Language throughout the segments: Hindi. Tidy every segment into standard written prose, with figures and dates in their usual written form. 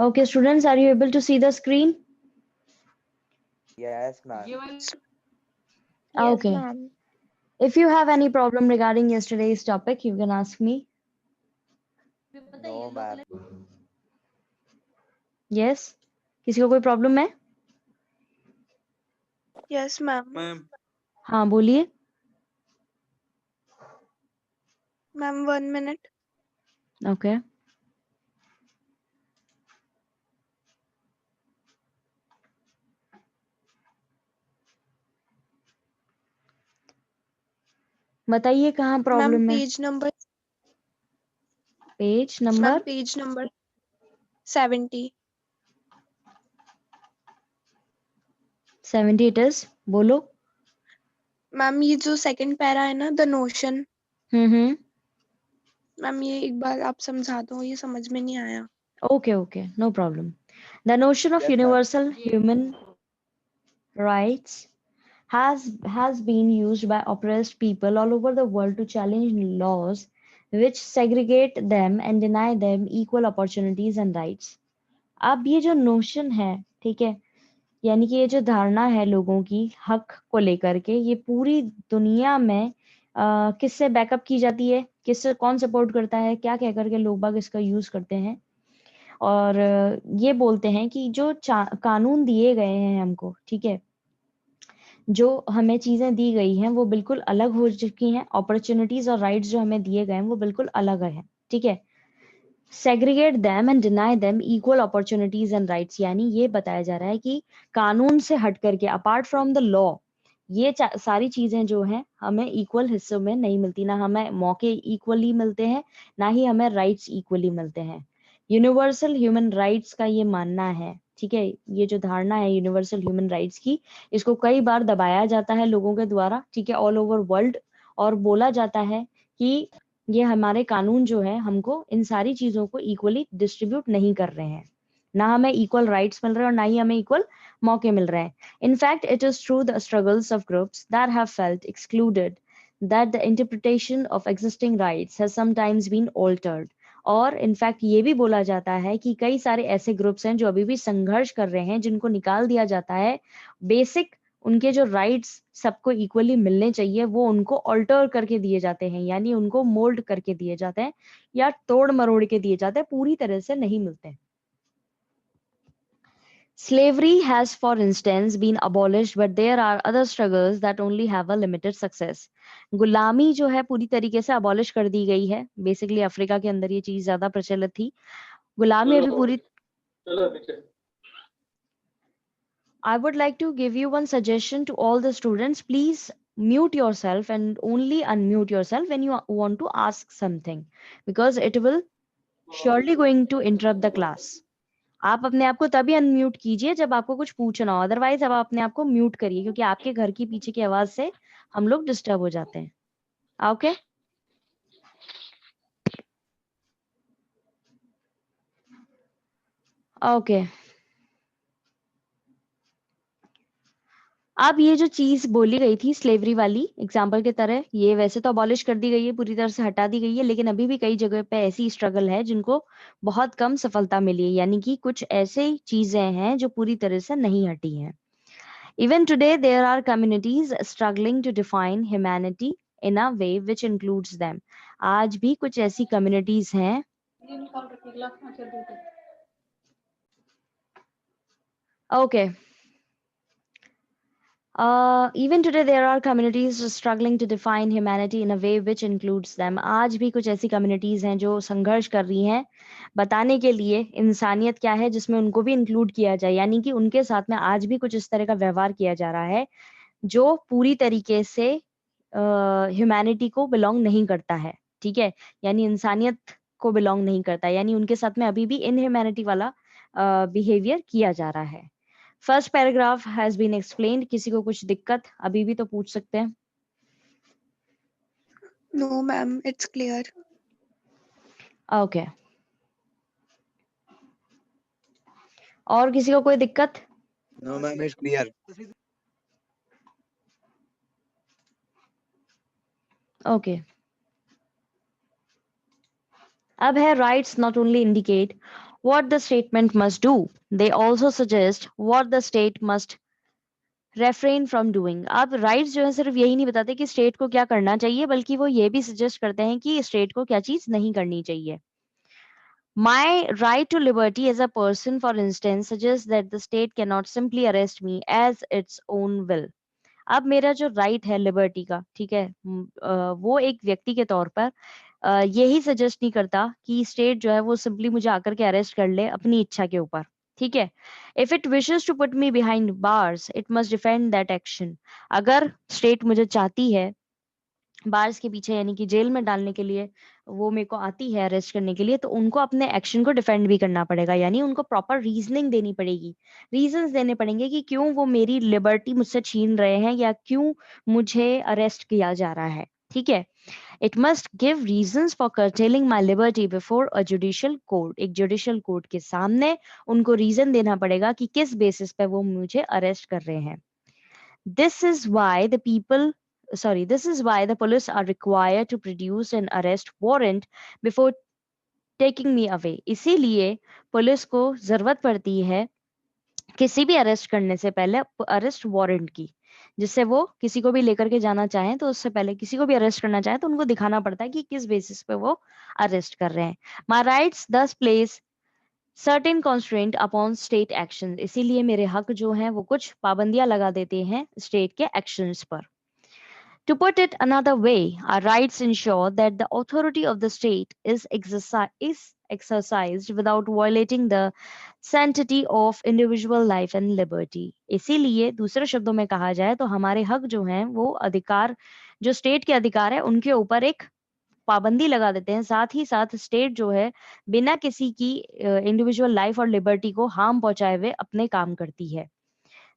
Okay, students, are you able to see the screen? Yes, ma'am. Yes, Okay. ma'am. If you have any problem regarding yesterday's topic, you can ask me. No, ma'am. Yes? किसी को कोई प्रॉब्लम है? Yes, ma'am. हाँ, बोलिए. Ma'am, 1 minute. Okay. बताइए कहाँ Ma'am, प्रॉब्लम है? page number. Page Ma'am, number page number 70. 70 it is. बोलो. मैम ये जो सेकंड पैरा है ना, द नोशन, हम्म. मैम ये एक बार आप समझा दो, ये समझ में नहीं आया. Okay, no problem. The notion of Yes, ma'am. universal human rights has been used by oppressed people all over the world to challenge laws which segregate them and deny them equal opportunities and rights. अब ये जो नोशन है, ठीक है, यानी कि ये जो धारणा है लोगों की हक को लेकर के, ये पूरी दुनिया में किससे बैकअप की जाती है, किससे, कौन सपोर्ट करता है, क्या कह करके लोग बाग इसका यूज करते हैं और ये बोलते हैं कि जो कानून दिए गए हैं हमको, ठीक है, जो हमें चीजें दी गई हैं वो बिल्कुल अलग हो चुकी हैं, अपॉर्चुनिटीज और राइट्स जो हमें दिए गए हैं वो बिल्कुल अलग है, ठीक है. Segregate them and deny them equal opportunities and rights, यानी ये बताया जा रहा है कि कानून से हट करके, अपार्ट फ्रॉम द लॉ, ये सारी चीजें जो हैं हमें इक्वल हिस्सों में नहीं मिलती, ना हमें मौके इक्वली मिलते हैं, ना ही हमें राइट्स इक्वली मिलते हैं. यूनिवर्सल ह्यूमन राइट्स का ये मानना है, ठीक है, ये जो धारणा है यूनिवर्सल ह्यूमन राइट्स की, इसको कई बार दबाया जाता है लोगों के द्वारा, ठीक है, ऑल ओवर वर्ल्ड, और बोला जाता है कि ये हमारे कानून जो है हमको इन सारी चीजों को इक्वली डिस्ट्रीब्यूट नहीं कर रहे हैं, ना हमें इक्वल राइट्स मिल रहे हैं और ना ही हमें इक्वल मौके मिल रहे हैं. In fact, it is through the struggles of groups that have felt excluded that the interpretation of existing rights has sometimes been altered. और इनफैक्ट ये भी बोला जाता है कि कई सारे ऐसे ग्रुप्स हैं जो अभी भी संघर्ष कर रहे हैं, जिनको निकाल दिया जाता है, बेसिक उनके जो राइट्स सबको इक्वली मिलने चाहिए वो उनको ऑल्टर करके दिए जाते हैं, यानी उनको मोल्ड करके दिए जाते हैं या तोड़ मरोड़ के दिए जाते हैं, पूरी तरह से नहीं मिलते हैं. Slavery has, for instance, been abolished, but there are other struggles that only have a limited success. गुलामी जो है पूरी तरीके से abolish कर दी गई है. Basically, अफ्रीका के अंदर ये चीज ज्यादा प्रचलित थी. गुलामी अभी पूरी. I would like to give you one suggestion to all the students. Please mute yourself and only unmute yourself when you want to ask something, because it will surely going to interrupt the class. आप अपने आप को तभी अनम्यूट कीजिए जब आपको कुछ पूछना हो, अदरवाइज आप अपने आप को म्यूट करिए, क्योंकि आपके घर की पीछे की आवाज से हम लोग डिस्टर्ब हो जाते हैं. ओके. ओके. अब ये जो चीज बोली गई थी स्लेवरी वाली एग्जाम्पल की तरह, ये वैसे तो अबॉलिश कर दी गई है, पूरी तरह से हटा दी गई है, लेकिन अभी भी कई जगह पे ऐसी स्ट्रगल है जिनको बहुत कम सफलता मिली है, यानी कि कुछ ऐसे चीजें हैं जो पूरी तरह से नहीं हटी हैं. Even today, there are communities struggling to define humanity in a way which includes them. आज भी कुछ ऐसी communities हैं. Okay. Even today, there are communities struggling to define humanity in a way which includes them. आज भी कुछ ऐसी communities हैं जो संघर्ष कर रही हैं बताने के लिए इंसानियत क्या है, जिसमें उनको भी इंक्लूड किया जाए, यानी कि उनके साथ में आज भी कुछ इस तरह का व्यवहार किया जा रहा है जो पूरी तरीके से ह्यूमैनिटी को बिलोंग नहीं करता है, ठीक है, यानी इंसानियत को बिलोंग नहीं करता, यानी उनके साथ में अभी भी इनह्यूमैनिटी वाला बिहेवियर किया जा रहा है. First paragraph has been explained. किसी को कुछ दिक्कत अभी भी तो पूछ सकते हैं. No ma'am, it's clear. Okay. और किसी को कोई दिक्कत? No, ma'am, it's clear. Okay. अब है rights not only indicate what the statement must do. They also suggest what the state must refrain from doing. अब राइट्स जो है सिर्फ यही नहीं बताते कि स्टेट को क्या करना चाहिए, बल्कि वो ये भी सजेस्ट करते हैं कि स्टेट को क्या चीज नहीं करनी चाहिए. My right to liberty as a person, for instance, suggests that the state cannot simply arrest me as its own will. अब मेरा जो राइट है लिबर्टी का, ठीक है, वो एक व्यक्ति के तौर पर यही सजेस्ट नहीं करता कि स्टेट जो है वो सिंपली मुझे आकर के अरेस्ट कर ले अपनी इच्छा के ऊपर. ठीक है, if it wishes to put me behind bars it must defend that action. अगर स्टेट मुझे चाहती है बार्स के पीछे यानी कि जेल में डालने के लिए, वो मेरे को आती है अरेस्ट करने के लिए, तो उनको अपने एक्शन को डिफेंड भी करना पड़ेगा, यानी उनको प्रॉपर रीजनिंग देनी पड़ेगी, रीजंस देने पड़ेंगे कि क्यों वो मेरी लिबर्टी मुझसे छीन रहे हैं या क्यों मुझे अरेस्ट किया जा रहा है. ठीक है, it must give reasons for curtailing my liberty before a judicial court. एक जुडिशियल कोर्ट के सामने उनको रीजन देना पड़ेगा कि किस बेसिस पे वो मुझे अरेस्ट कर रहे हैं. This is why this is why the police are required to produce an arrest warrant before taking me away. इसीलिए पुलिस को जरूरत पड़ती है किसी भी अरेस्ट करने से पहले अरेस्ट वारंट की, जिससे वो किसी को भी लेकर के जाना चाहें तो उससे पहले किसी को भी अरेस्ट करना चाहे तो उनको दिखाना पड़ता है कि किस बेसिस पे वो अरेस्ट कर रहे हैं. My rights thus place certain constraint upon state action. इसीलिए मेरे हक जो हैं वो कुछ पाबंदियां लगा देते हैं स्टेट के एक्शंस पर. To put it another way, our rights ensure that the authority of the state is exercised without violating the sanctity of individual life and liberty. इसीलिए दूसरे शब्दों में कहा जाए तो हमारे हक जो हैं वो अधिकार, जो स्टेट के अधिकार है उनके ऊपर एक पाबंदी लगा देते हैं. साथ ही साथ स्टेट जो है बिना किसी की इंडिविजुअल लाइफ और लिबर्टी को हार्म पहुंचाए हुए अपने काम करती है.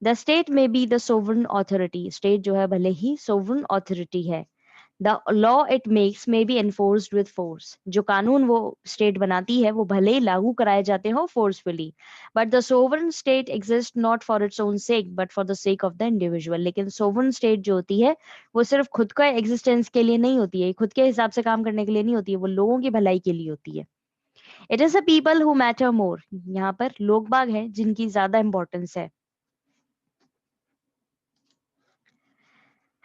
द स्टेट में be the sovereign authority. State जो है भले ही सोवरन अथॉरिटी है. The law it makes may be enforced with force. जो कानून वो स्टेट बनाती है वो भले ही लागू कराए जाते हो forcefully, but the sovereign state exist not for its own sec but for the sake of the individual. लेकिन सोवरन स्टेट जो होती है वो सिर्फ खुद का एग्जिस्टेंस के लिए नहीं होती है, खुद के हिसाब से काम करने के लिए नहीं होती है, वो लोगों की भलाई के लिए होती है. It is the people who matter more. यहाँ पर लोग बाग है जिनकी ज्यादा इंपॉर्टेंस है.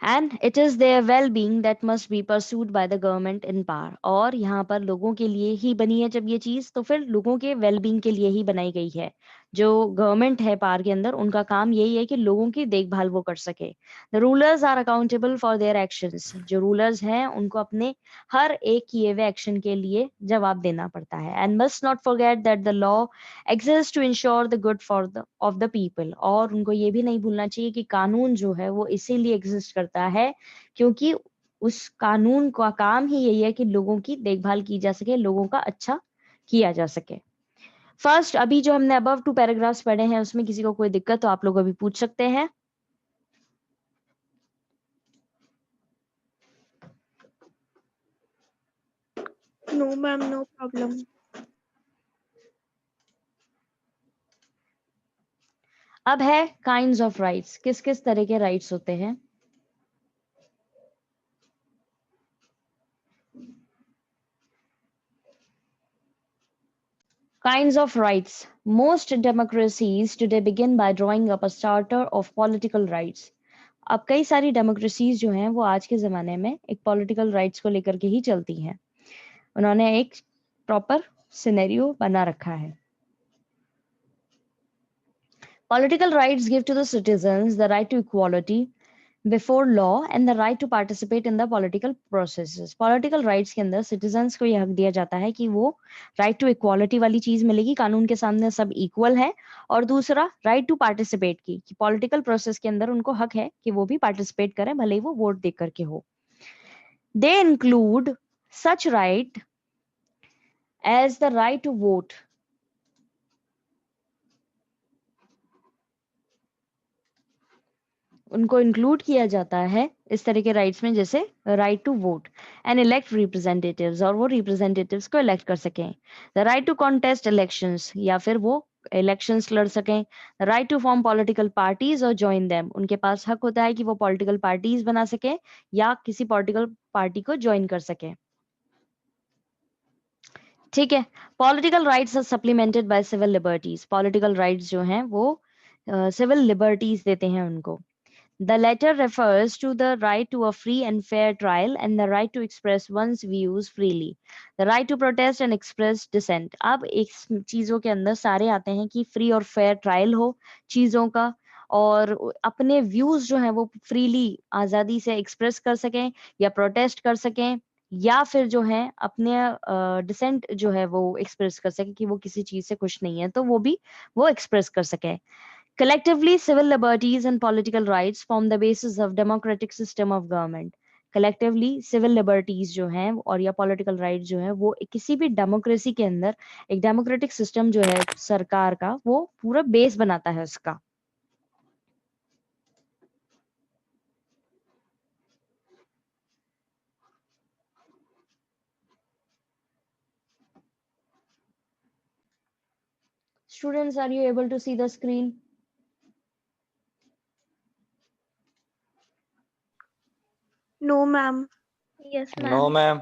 And it is their well-being that must be pursued by the government in power. और यहाँ पर लोगों के लिए ही बनी है जब ये चीज, तो फिर लोगों के वेलबींग के लिए ही बनाई गई है. जो गवर्नमेंट है पावर के अंदर उनका काम यही है कि लोगों की देखभाल वो कर सके. The rulers are accountable for their actions. जो रूलर्स हैं उनको अपने हर एक किए हुए एक्शन के लिए जवाब देना पड़ता है. And must not forget that the law exist to ensure the good for the of the people. और उनको ये भी नहीं भूलना चाहिए कि कानून जो है वो इसीलिए एग्जिस्ट करता है क्योंकि उस कानून का काम ही यही है कि लोगों की देखभाल की जा सके, लोगों का अच्छा किया जा सके. फर्स्ट, अभी जो हमने अबव 2 पैराग्राफ्स पढ़े हैं उसमें किसी को कोई दिक्कत तो आप लोग अभी पूछ सकते हैं. No ma'am, no problem. अब है काइंड्स ऑफ राइट्स. किस किस तरह के राइट्स होते हैं. Kinds of rights. Most democracies today begin by drawing up a charter of political rights. अब कई सारी डेमोक्रेसीज जो हैं वो आज के जमाने में एक पॉलिटिकल राइट्स को लेकर के ही चलती हैं. उन्होंने एक प्रॉपर सिनेरियो बना रखा है. Political rights give to the citizens the right to equality before law and the right to participate in the political processes. Political rights के अंदर citizens को यह हक दिया जाता है कि वो right to equality वाली चीज मिलेगी, कानून के सामने सब equal है. और दूसरा right to participate की कि political process के अंदर उनको हक है कि वो भी participate करें भले ही वो वोट दे करके हो. They include such right as the right to vote. उनको इंक्लूड किया जाता है इस तरह के राइट्स में, जैसे right to vote and elect representatives, और वो रिप्रेजेंटेटिव्स को इलेक्ट कर सकें. The right to contest elections, या फिर वो इलेक्शंस लड़ सकें. The right to form political parties और ज्वाइन देम. उनके पास हक होता है कि वो पॉलिटिकल पार्टीज बना सकें या किसी पॉलिटिकल पार्टी को ज्वाइन कर सकें. ठीक है। Political rights are supplemented by civil liberties. Political rights जो हैं वो सिविल लिबर्टीज देते हैं उनको। The latter refers to the right to a free and fair trial and the right to express one's views freely. The right to protest and express dissent. अब एक चीजों के अंदर सारे आते हैं कि फ्री और फेयर ट्रायल हो चीजों का, और अपने व्यूज जो हैं वो फ्रीली आजादी से एक्सप्रेस कर सकें या प्रोटेस्ट कर सकें, या फिर जो है अपने डिसेंट जो है वो एक्सप्रेस कर सके कि वो किसी चीज से खुश नहीं है तो वो भी वो एक्सप्रेस कर सके। Collectively, civil liberties and political rights form the basis of democratic system of government. Collectively, civil liberties जो हैं और या political rights जो हैं वो किसी भी डेमोक्रेसी के अंदर एक डेमोक्रेटिक सिस्टम जो है सरकार का वो पूरा बेस बनाता है उसका। Students, are you able to see the screen? No, ma'am. Yes, No, ma'am. ma'am.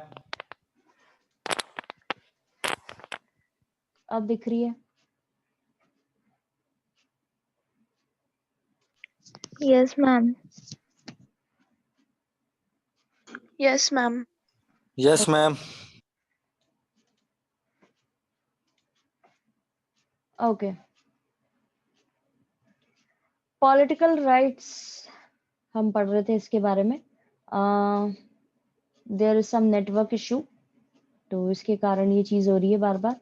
अब दिख रही है? Yes, ma'am. Yes, ma'am. Yes, ma'am. Okay. Political rights हम पढ़ रहे थे इसके बारे में। There is some network issue, तो इसके कारण ये चीज हो रही है बार बार।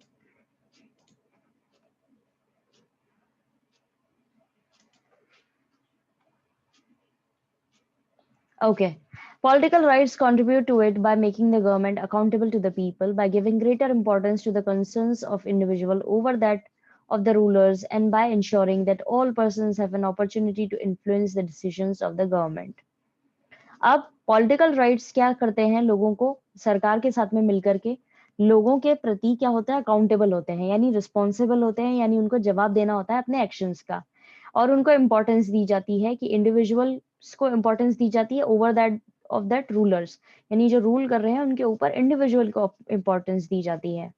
Okay. Political rights contribute to it by making the government accountable to the people, by giving greater importance to the concerns of individual over that of the rulers, and by ensuring that all persons have an opportunity to influence the decisions of the government. अब पॉलिटिकल राइट्स क्या करते हैं, लोगों को सरकार के साथ में मिलकर के लोगों के प्रति क्या होता है, अकाउंटेबल होते हैं, यानी रिस्पॉन्सिबल होते हैं, यानी उनको जवाब देना होता है अपने एक्शंस का, और उनको इम्पोर्टेंस दी जाती है कि इंडिविजुअल्स को इम्पोर्टेंस दी जाती है over that of that rulers, यानी जो रूल कर रहे हैं उनके ऊपर इंडिविजुअल को इम्पोर्टेंस दी जाती है।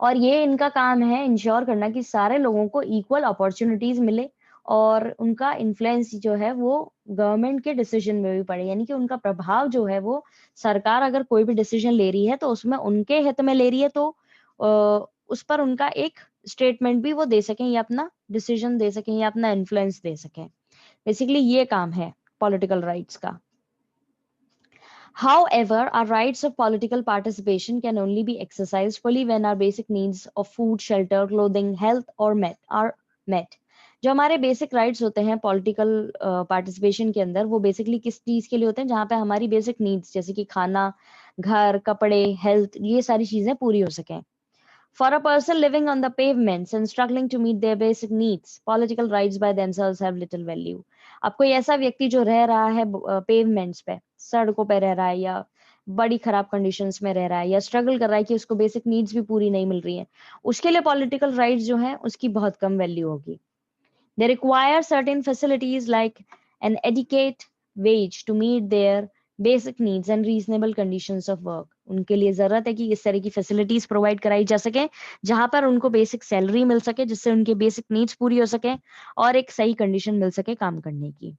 और ये इनका काम है इंश्योर करना कि सारे लोगों को इक्वल अपॉर्चुनिटीज मिले और उनका इन्फ्लुएंस जो है वो गवर्नमेंट के डिसीजन में भी पड़े, यानी कि उनका प्रभाव जो है वो सरकार अगर कोई भी डिसीजन ले रही है तो उसमें उनके हित में ले रही है, तो उस पर उनका एक स्टेटमेंट भी वो दे सकें या अपना डिसीजन दे सकें या अपना इन्फ्लुएंस दे सकें। बेसिकली ये काम है पॉलिटिकल राइट्स का। However, our rights of political participation can only be exercised fully when our basic needs of food, shelter, clothing, health or are met. जो हमारे बेसिक राइट्स होते हैं पॉलिटिकल पार्टिसिपेशन के अंदर, वो बेसिकली किस चीज के लिए होते हैं, जहाँ पे हमारी बेसिक नीड्स जैसे कि खाना, घर, कपड़े, हेल्थ, ये सारी चीजें पूरी हो सकें। For a person living on the pavements and struggling to meet their basic needs, political rights by themselves have little value. अब कोई ऐसा व्यक्ति जो रह रहा है पेवमेंट्स पे, सड़कों पे रह रहा है या बड़ी खराब कंडीशंस में रह रहा है या स्ट्रगल कर रहा है कि उसको बेसिक नीड्स भी पूरी नहीं मिल रही है, उसके लिए पॉलिटिकल राइट्स जो है उसकी बहुत कम वैल्यू होगी। They require certain facilities like an adequate wage to meet their basic needs and reasonable conditions of work. उनके लिए जरूरत है कि इस तरह की फैसिलिटीज प्रोवाइड कराई जा सके जहां पर उनको बेसिक सैलरी मिल सके, जिससे उनके बेसिक नीड्स पूरी हो सके और एक सही कंडीशन मिल सके काम करने की।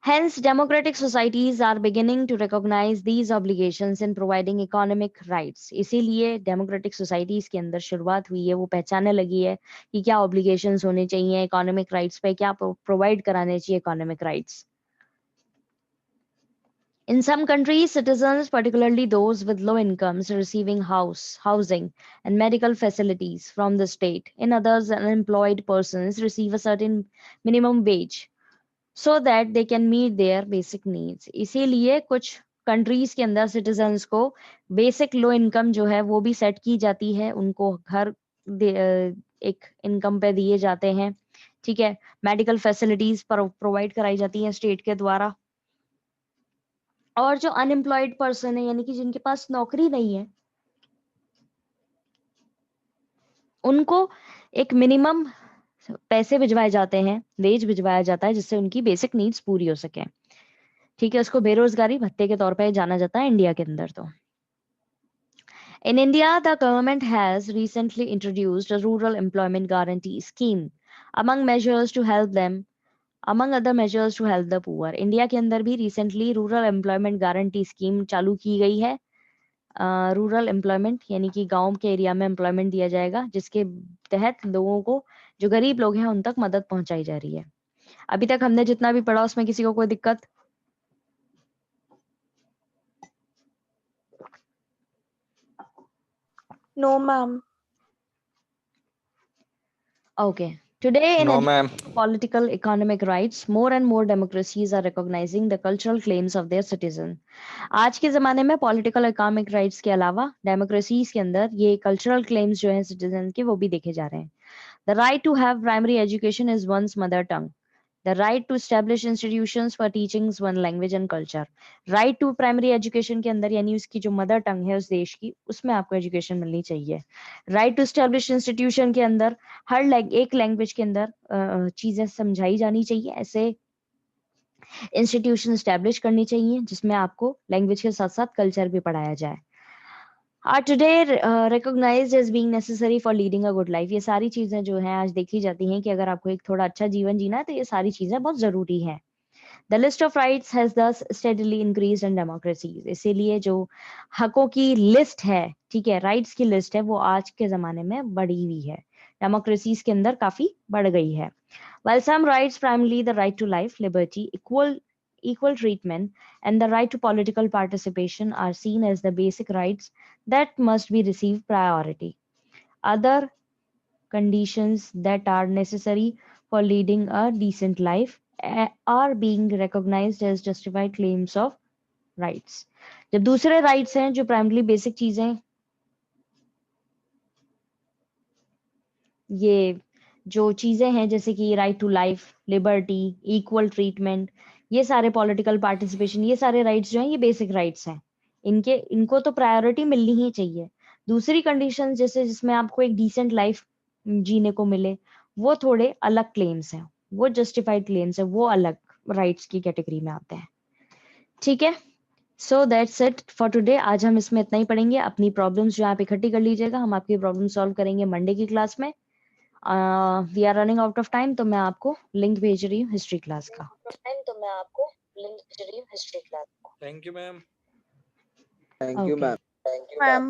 Hence, democratic societies are beginning to recognize these obligations in providing economic rights. इसीलिए democratic societies के अंदर शुरुआत हुई है, वो पहचानने लगी है कि क्या obligations होने चाहिए economic rights पे, क्या provide कराने चाहिए economic rights. In some countries, citizens, particularly those with low incomes, are receiving housing, and medical facilities from the state. In others, unemployed persons receive a certain minimum wage so that they can meet their basic needs. इसीलिए कुछ कंट्रीज के अंदर सिटीजन्स को बेसिक लो इनकम जो है वो भी सेट की जाती है, उनको घर एक इनकम पे दिए जाते हैं, ठीक है, मेडिकल फैसिलिटीज प्रोवाइड कराई जाती हैं स्टेट के द्वारा। और जो अनएम्प्लॉयड पर्सन है, यानी कि जिनके पास नौकरी नहीं है, उनको एक मिनिमम पैसे भिजवाए जाते हैं, वेज भिजवाया जाता है, जिससे उनकी बेसिक नीड्स पूरी हो सके, ठीक है। उसको बेरोजगारी भत्ते के तौर पे जाना जाता है इंडिया के अंदर। तो In India, the government has recently introduced a rural employment guarantee scheme among measures to help them among other measures to help the poor. India के अंदर भी recently rural employment guarantee scheme चालू की गई है। रूरल एम्प्लॉयमेंट यानी कि गांव के एरिया में एम्प्लॉयमेंट दिया जाएगा, जिसके तहत लोगों को, जो गरीब लोग हैं, उन तक मदद पहुंचाई जा रही है। अभी तक हमने जितना भी पढ़ा उसमें किसी को कोई दिक्कत? No ma'am. Okay. Today, in No, addition ma'am. to political economic rights, more and more democracies are recognizing the cultural claims of their citizens. आज के ज़माने में पॉलिटिकल इकोनॉमिक राइट्स के अलावा डेमोक्रेसीज के अंदर ये कल्चरल क्लेम्स जो हैं सिटीजन के, वो भी देखे जा रहे हैं। The right to have primary education is one's mother tongue. The right to establish institutions for teaching one language and culture. Right to primary education के अंदर यानी उसकी जो मदर टंग है उस देश की, उसमें आपको एजुकेशन मिलनी चाहिए। राइट टू स्टैब्लिश इंस्टीट्यूशन के अंदर हर एक लैंग्वेज के अंदर चीजें समझाई जानी चाहिए, ऐसे इंस्टीट्यूशन स्टैब्लिश करनी चाहिए जिसमें आपको लैंग्वेज के साथ साथ कल्चर भी पढ़ाया जाए। are today recognized as being necessary for leading a good life। ये सारी चीजें जो हैं आज देखी जाती हैं कि अगर आपको एक थोड़ा अच्छा जीवन जीना है तो ये सारी चीजें बहुत जरूरी हैं। The list of rights has thus steadily increased in democracies। इसीलिए जो हकों की लिस्ट है, ठीक है, राइट्स की लिस्ट है, वो आज के जमाने में बढ़ी हुई है, डेमोक्रेसीज के अंदर काफी बढ़ गई है। While some rights, primarily the right to life, liberty, equal treatment, and the right to political participation are seen as the basic rights that must be received priority, other conditions that are necessary for leading a decent life are being recognized as justified claims of rights। जब दूसरे rights हैं जो primarily basic चीजें, ये जो चीजें हैं जैसे कि right to life, liberty, equal treatment, ये सारे पॉलिटिकल पार्टिसिपेशन, ये सारे राइट्स जो हैं ये बेसिक राइट्स हैं, इनको तो प्रायोरिटी मिलनी ही चाहिए। दूसरी कंडीशन जैसे जिसमें आपको एक डिसेंट लाइफ जीने को मिले, वो थोड़े अलग क्लेम्स हैं, वो जस्टिफाइड क्लेम्स है, वो अलग राइट्स की कैटेगरी में आते हैं। ठीक है, so that's it for today. आज हम इसमें इतना ही पढ़ेंगे। अपनी प्रॉब्लम्स जो आप इकट्ठी कर लीजिएगा, हम आपकी प्रॉब्लम सॉल्व करेंगे मंडे की क्लास में। We are running out of time, तो मैं आपको लिंक भेज रही हूँ हिस्ट्री क्लास का। Thank you, ma'am. Thank you, Okay. ma'am. Ma'am.